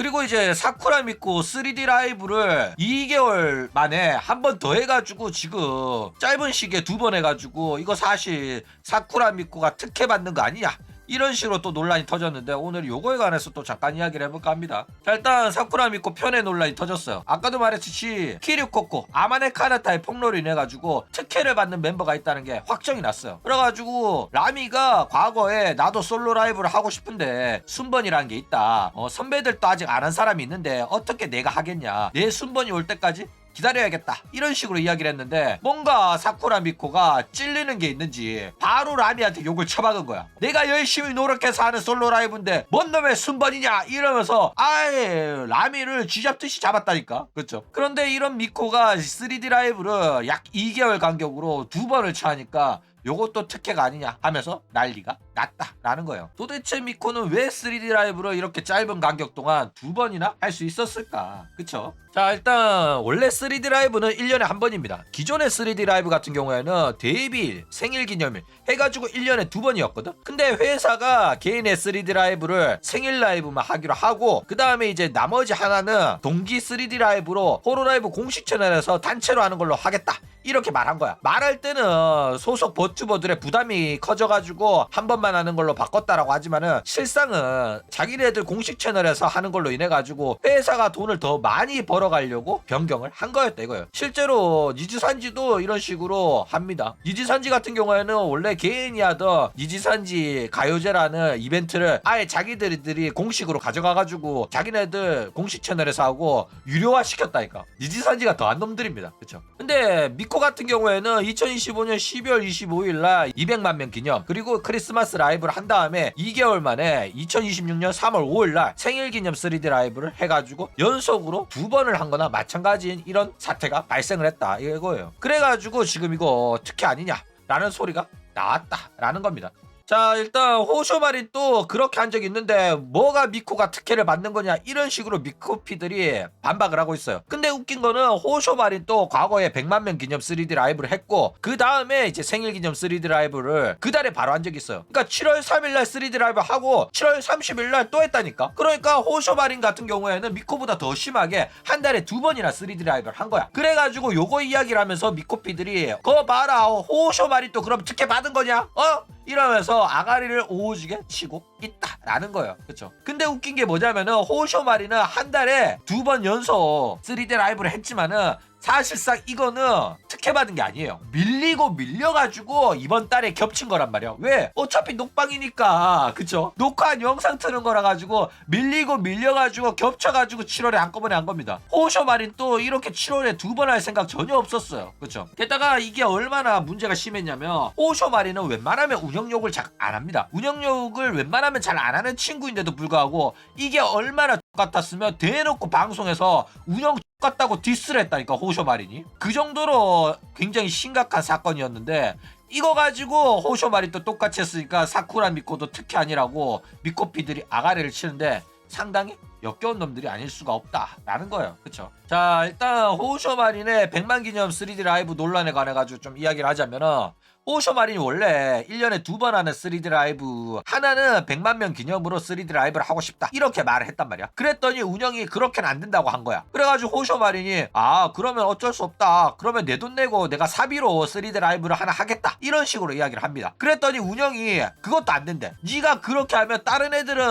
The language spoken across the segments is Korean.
그리고 이제 사쿠라 미코 3D 라이브를 2개월 만에 한 번 더 해가지고 지금 짧은 시기에 2번 해가지고 이거 사실 사쿠라 미코가 특혜 받는 거 아니냐, 이런 식으로 또 논란이 터졌는데 오늘 요거에 관해서 또 잠깐 이야기를 해볼까 합니다. 자, 일단 사쿠라 미코 편의 논란이 터졌어요. 아까도 말했듯이 키류코코 아마네 카나타의 폭로로 인해가지고 특혜를 받는 멤버가 있다는 게 확정이 났어요. 그래가지고 라미가 과거에 나도 솔로 라이브를 하고 싶은데 순번이라는 게 있다, 선배들도 아직 안 한 사람이 있는데 어떻게 내가 하겠냐, 내 순번이 올 때까지 기다려야겠다, 이런 식으로 이야기를 했는데 뭔가 사쿠라 미코가 찔리는 게 있는지 바로 라미한테 욕을 쳐박은 거야. 내가 열심히 노력해서 하는 솔로 라이브인데 뭔 놈의 순번이냐 이러면서 아예 라미를 쥐잡듯이 잡았다니까. 그렇죠? 그런데 이런 미코가 3D 라이브를 약 2개월 간격으로 2번을 차니까 요것도 특혜가 아니냐 하면서 난리가 났다라는 거예요. 도대체 미코는 왜 3D 라이브를 이렇게 짧은 간격 동안 2번이나 할 수 있었을까? 그쵸? 자, 일단 원래 3D 라이브는 1년에 한 번입니다. 기존의 3D 라이브 같은 경우에는 데뷔일, 생일기념일 해가지고 1년에 2번이었거든? 근데 회사가 개인의 3D 라이브를 생일 라이브만 하기로 하고 그 다음에 이제 나머지 하나는 동기 3D 라이브로 호로라이브 공식 채널에서 단체로 하는 걸로 하겠다, 이렇게 말한 거야. 말할 때는 소속 버튜버들의 부담이 커져가지고 한 번만 하는 걸로 바꿨다라고 하지만은 실상은 자기네들 공식 채널에서 하는 걸로 인해가지고 회사가 돈을 더 많이 벌어가려고 변경을 한 거였다 이거예요. 실제로 니지산지도 이런 식으로 합니다. 니지산지 같은 경우에는 원래 개인이 하던 니지산지 가요제라는 이벤트를 아예 자기들이 공식으로 가져가가지고 자기네들 공식 채널에서 하고 유료화 시켰다니까. 니지산지가 더한 놈들입니다. 그쵸? 근데 미코 같은 경우에는 2025년 12월 25일 날 200만 명 기념, 그리고 크리스마스 라이브를 한 다음에 2개월 만에 2026년 3월 5일 날 생일 기념 3D 라이브를 해가지고 연속으로 2번을 한 거나 마찬가지인 이런 사태가 발생을 했다 이거예요. 그래가지고 지금 이거 특혜 아니냐라는 소리가 나왔다라는 겁니다. 자, 일단 호쇼마린 또 그렇게 한 적이 있는데 뭐가 미코가 특혜를 받는 거냐, 이런 식으로 미코피들이 반박을 하고 있어요. 근데 웃긴 거는 호쇼마린 또 과거에 100만 명 기념 3D 라이브를 했고 그 다음에 이제 생일 기념 3D 라이브를 그 달에 바로 한 적이 있어요. 그러니까 7월 3일 날 3D 라이브 하고 7월 30일 날 또 했다니까. 그러니까 호쇼마린 같은 경우에는 미코보다 더 심하게 한 달에 2번이나 3D 라이브를 한 거야. 그래가지고 요거 이야기를 하면서 미코피들이 그거 봐라, 호쇼마린 또 그럼 특혜 받은 거냐, 이러면서 아가리를 오지게 치고 있다라는 거예요. 그쵸? 근데 웃긴 게 뭐냐면은 호쇼마리는 한 달에 2번 연속 3D 라이브를 했지만은 사실상 이거는 특혜받은 게 아니에요. 밀리고 밀려가지고 이번 달에 겹친 거란 말이야. 왜? 어차피 녹방이니까. 그쵸? 녹화한 영상 트는 거라 가지고 밀리고 밀려가지고 겹쳐가지고 7월에 한꺼번에 한 겁니다. 호쇼마린 또 이렇게 7월에 2번 할 생각 전혀 없었어요. 그쵸? 게다가 이게 얼마나 문제가 심했냐면 호쇼마린은 웬만하면 운영욕을 잘 안 합니다. 운영욕을 웬만하면 잘 안 하는 친구인데도 불구하고 이게 얼마나 같았으면 대놓고 방송에서 운영 같다고 디스를 했다니까, 호쇼마린이. 그 정도로 굉장히 심각한 사건이었는데 이거 가지고 호쇼마린 또 똑같이 했으니까 사쿠라 미코도 특혜 아니라고 미코피들이 아가리를 치는데 상당히 역겨운 놈들이 아닐 수가 없다라는 거예요. 그쵸? 자, 일단 호쇼마린의 100만 기념 3D 라이브 논란에 관해 가지고 좀 이야기를 하자면은 호쇼마린이 원래 1년에 2번 하는 3D 라이브 하나는 100만 명 기념으로 3D 라이브를 하고 싶다, 이렇게 말을 했단 말이야. 그랬더니 운영이 그렇게는 안 된다고 한 거야. 그래가지고 호쇼마린이 그러면 어쩔 수 없다, 그러면 내 돈 내고 내가 사비로 3D 라이브를 하나 하겠다, 이런 식으로 이야기를 합니다. 그랬더니 운영이 그것도 안 된대. 네가 그렇게 하면 다른 애들은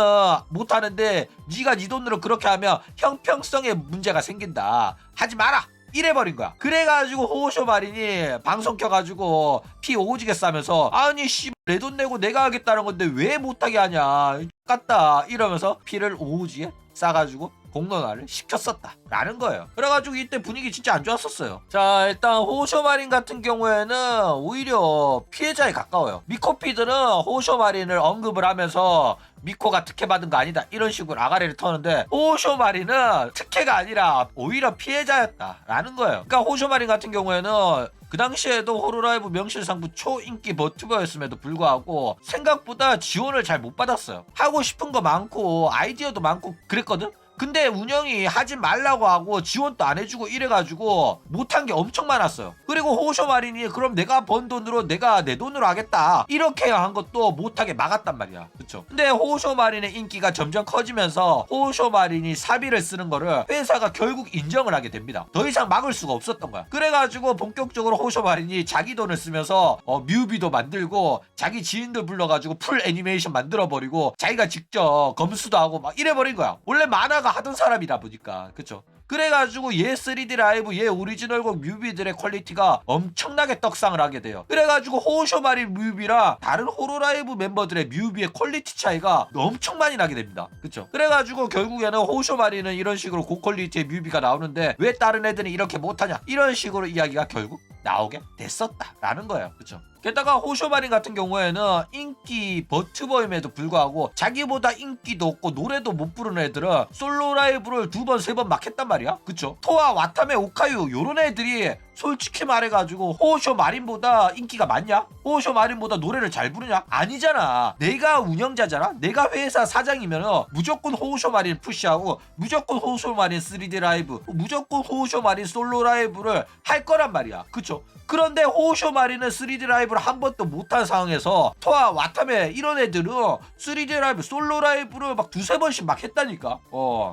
못 하는데 네가 네 돈으로 그렇게 하면 형평성에 문제가 생긴다, 하지 마라, 이래버린 거야. 그래가지고 호쇼마린이 방송 켜가지고 피 오지게 싸면서 아니 내 돈 내고 내가 하겠다는 건데 왜 못하게 하냐, 같다, 이러면서 피를 오지게 싸가지고 공론화를 시켰었다 라는 거예요. 그래가지고 이때 분위기 진짜 안 좋았었어요. 자, 일단 호쇼마린 같은 경우에는 오히려 피해자에 가까워요. 미코피들은 호쇼마린을 언급을 하면서 미코가 특혜받은 거 아니다, 이런 식으로 아가리를 터는데 호쇼마린은 특혜가 아니라 오히려 피해자였다라는 거예요. 그러니까 호쇼마린 같은 경우에는 그 당시에도 호로라이브 명실상부 초인기 버튜버였음에도 불구하고 생각보다 지원을 잘 못 받았어요. 하고 싶은 거 많고 아이디어도 많고 그랬거든? 근데 운영이 하지 말라고 하고 지원도 안 해주고 이래가지고 못한 게 엄청 많았어요. 그리고 호쇼마린이 그럼 내가 번 돈으로 내가 내 돈으로 하겠다 이렇게 한 것도 못하게 막았단 말이야. 그쵸? 근데 호쇼마린의 인기가 점점 커지면서 호쇼마린이 사비를 쓰는 거를 회사가 결국 인정을 하게 됩니다. 더 이상 막을 수가 없었던 거야. 그래가지고 본격적으로 호쇼마린이 자기 돈을 쓰면서 뮤비도 만들고 자기 지인들 불러가지고 풀 애니메이션 만들어버리고 자기가 직접 검수도 하고 막 이래버린 거야. 원래 만화가 하던 사람이다 보니까. 그쵸? 그래가지고 얘 3D 라이브 얘 오리지널곡 뮤비들의 퀄리티가 엄청나게 떡상을 하게 돼요. 그래가지고 호쇼마린 뮤비랑 다른 호로라이브 멤버들의 뮤비의 퀄리티 차이가 엄청 많이 나게 됩니다. 그쵸? 그래가지고 결국에는 호쇼마린은 이런 식으로 고퀄리티의 뮤비가 나오는데 왜 다른 애들은 이렇게 못하냐 이런 식으로 이야기가 결국 나오게 됐었다라는 거예요. 그쵸? 게다가 호쇼마린 같은 경우에는 인기 버튜버임에도 불구하고 자기보다 인기도 없고 노래도 못 부르는 애들은 솔로 라이브를 2번, 3번 막 했단 말이야. 그쵸? 토아, 와타메, 오카유 요런 애들이 솔직히 말해가지고 호쇼마린보다 인기가 많냐? 호쇼마린보다 노래를 잘 부르냐? 아니잖아. 내가 운영자잖아? 내가 회사 사장이면 무조건 호쇼마린 푸시하고 무조건 호쇼마린 3D 라이브 무조건 호쇼마린 솔로 라이브를 할 거란 말이야. 그쵸? 그런데 호쇼마린은 3D 라이브를 한 번도 못한 상황에서 토아, 와타메 이런 애들은 3D 라이브 솔로 라이브를 막 2-3번씩 막 했다니까.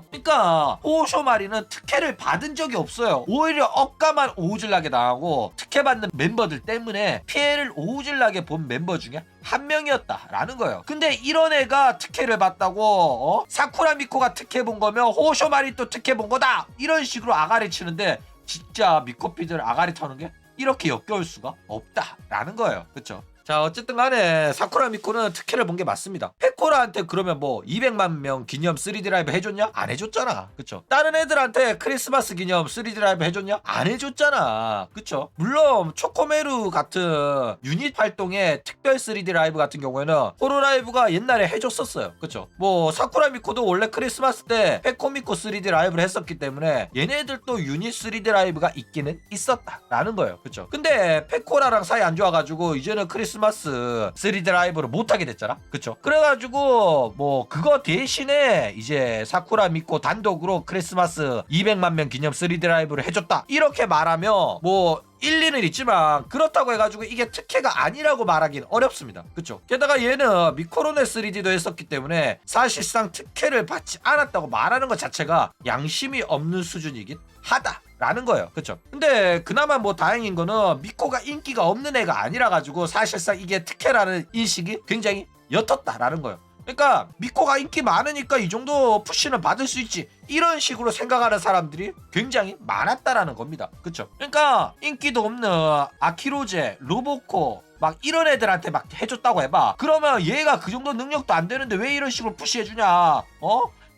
그러니까 호쇼마린은 특혜를 받은 적이 없어요. 오히려 억까만 오질나게 당하고 특혜 받는 멤버들 때문에 피해를 오질나게 본 멤버 중에 한 명이었다라는 거예요. 근데 이런 애가 특혜를 받다고 사쿠라 미코가 특혜 본 거면 호쇼마린 또 특혜 본 거다 이런 식으로 아가리 치는데 진짜 미코피들 아가리 터는 게 이렇게 역겨울 수가 없다라는 거예요. 그쵸? 자 어쨌든 간에 사쿠라 미코는 특혜를 본 게 맞습니다. 페코라한테 그러면 뭐 200만 명 기념 3D 라이브 해줬냐? 안 해줬잖아. 그쵸? 다른 애들한테 크리스마스 기념 3D 라이브 해줬냐? 안 해줬잖아. 그쵸? 물론 초코메루 같은 유닛 활동의 특별 3D 라이브 같은 경우에는 호로라이브가 옛날에 해줬었어요. 그쵸? 뭐 사쿠라 미코도 원래 크리스마스 때 페코 미코 3D 라이브를 했었기 때문에 얘네들도 유닛 3D 라이브가 있기는 있었다라는 거예요. 그쵸? 근데 페코라랑 사이 안 좋아가지고 이제는 크리스마스 3D 라이브를 못하게 됐잖아. 그쵸? 그래가지고 뭐 그거 대신에 이제 사쿠라 미코 단독으로 크리스마스 200만 명 기념 3D 라이브를 해줬다 이렇게 말하면 뭐 일리는 있지만 그렇다고 해가지고 이게 특혜가 아니라고 말하긴 어렵습니다. 그쵸? 게다가 얘는 미코로네 3D도 했었기 때문에 사실상 특혜를 받지 않았다고 말하는 것 자체가 양심이 없는 수준이긴 하다 라는 거예요. 그쵸? 근데 그나마 뭐 다행인 거는 미코가 인기가 없는 애가 아니라 가지고 사실상 이게 특혜라는 인식이 굉장히 옅었다라는 거예요. 그러니까 미코가 인기 많으니까 이 정도 푸시는 받을 수 있지 이런 식으로 생각하는 사람들이 굉장히 많았다라는 겁니다. 그쵸? 그러니까 인기도 없는 아키로제, 로보코 막 이런 애들한테 막 해줬다고 해봐. 그러면 얘가 그 정도 능력도 안 되는데 왜 이런 식으로 푸시해주냐?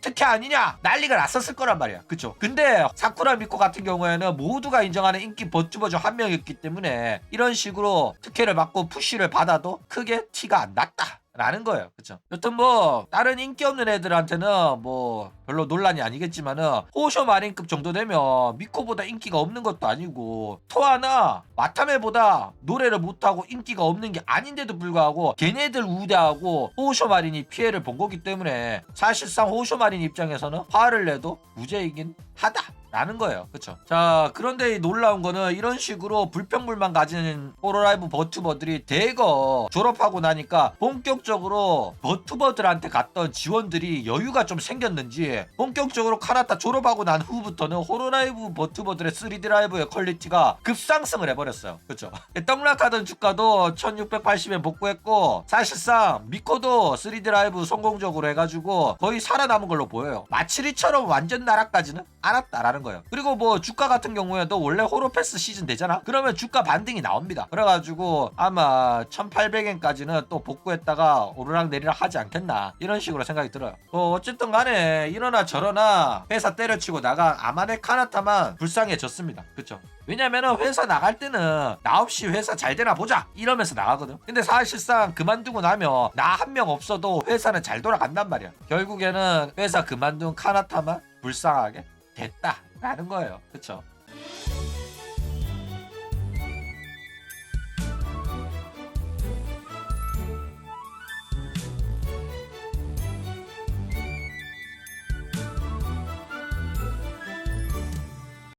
특혜 아니냐? 난리가 났었을 거란 말이야. 그쵸? 근데 사쿠라 미코 같은 경우에는 모두가 인정하는 인기 버튜버 중 한 명이었기 때문에 이런 식으로 특혜를 받고 푸시를 받아도 크게 티가 안 났다 라는 거예요. 그쵸? 여튼 뭐 다른 인기 없는 애들한테는 뭐 별로 논란이 아니겠지만은 호쇼마린급 정도 되면 미코보다 인기가 없는 것도 아니고 토아나 와타메보다 노래를 못하고 인기가 없는 게 아닌데도 불구하고 걔네들 우대하고 호쇼마린이 피해를 본 거기 때문에 사실상 호쇼마린 입장에서는 화를 내도 무죄이긴 하다 라는 거예요. 그쵸? 자 그런데 놀라운 거는 이런 식으로 불평불만 가지는 호로라이브 버튜버들이 대거 졸업하고 나니까 본격적으로 버튜버들한테 갔던 지원들이 여유가 좀 생겼는지 본격적으로 카나타 졸업하고 난 후부터는 호로라이브 버튜버들의 3D 라이브의 퀄리티가 급상승을 해버렸어요. 그쵸? 떡락하던 주가도 1680엔 복구했고 사실상 미코도 3D 라이브 성공적으로 해가지고 거의 살아남은 걸로 보여요. 마치리처럼 완전 나락까지는 않았다라는 거예요. 그리고 뭐 주가 같은 경우에도 원래 호로패스 시즌 되잖아. 그러면 주가 반등이 나옵니다. 그래가지고 아마 1800엔까지는 또 복구했다가 오르락 내리락 하지 않겠나 이런 식으로 생각이 들어요. 어쨌든 간에 이러나 저러나 회사 때려치고 나간 아마네 카나타만 불쌍해졌습니다. 그쵸? 왜냐면은 회사 나갈 때는 나 없이 회사 잘 되나 보자 이러면서 나가거든. 근데 사실상 그만두고 나면 나 한 명 없어도 회사는 잘 돌아간단 말이야. 결국에는 회사 그만둔 카나타만 불쌍하게 됐다 라는 거예요. 그쵸?